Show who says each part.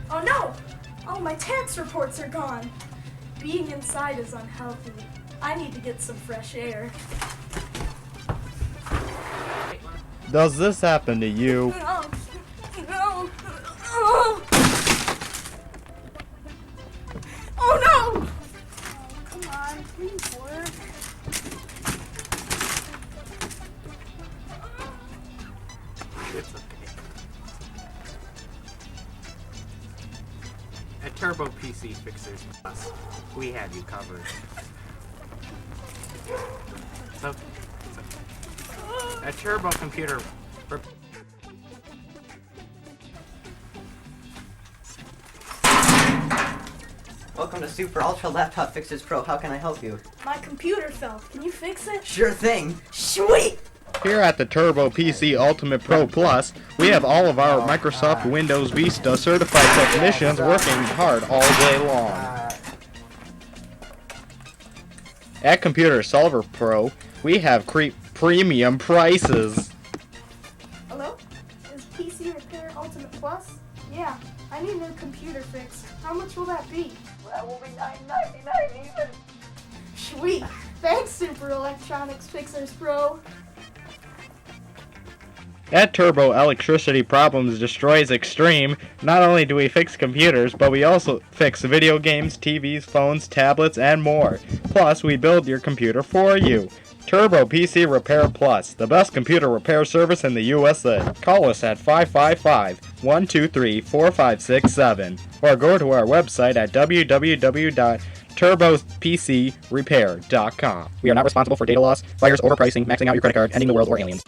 Speaker 1: Oh no! All my tax reports are gone. Being inside is unhealthy. I need to get some fresh air.
Speaker 2: Does this happen to you?
Speaker 1: No. No. Oh, oh no! Oh, come on, please work.
Speaker 3: It's okay. At Turbo PC Fixers Plus, we have you covered. It's okay. It's okay. A Turbo Computer.
Speaker 4: Welcome to Super Ultra Laptop Fixers Pro. How can I help you?
Speaker 1: My computer fell. Can you fix it?
Speaker 4: Sure thing. Sweet!
Speaker 2: Here at the Turbo PC Ultimate Pro Plus, we have all of our Microsoft Windows Vista certified technicians working hard all day long. At Computer Solver Pro, we have premium prices.
Speaker 1: Hello? Is PC Repair Ultimate Plus? Yeah, I need a new computer fixed. How much will that be?
Speaker 4: That will be $9.99 even.
Speaker 1: Sweet! Thanks, Super Electronics Fixers Pro!
Speaker 2: At Turbo Electricity Problems Destroys Extreme, not only do we fix computers, but we also fix video games, TVs, phones, tablets, and more. Plus, we build your computer for you. Turbo PC Repair Plus, the best computer repair service in the USA. Call us at 555-123-4567 or go to our website at www.turbopcrepair.com. We are not responsible for data loss, fires, overpricing, maxing out your credit card, ending the world, or aliens.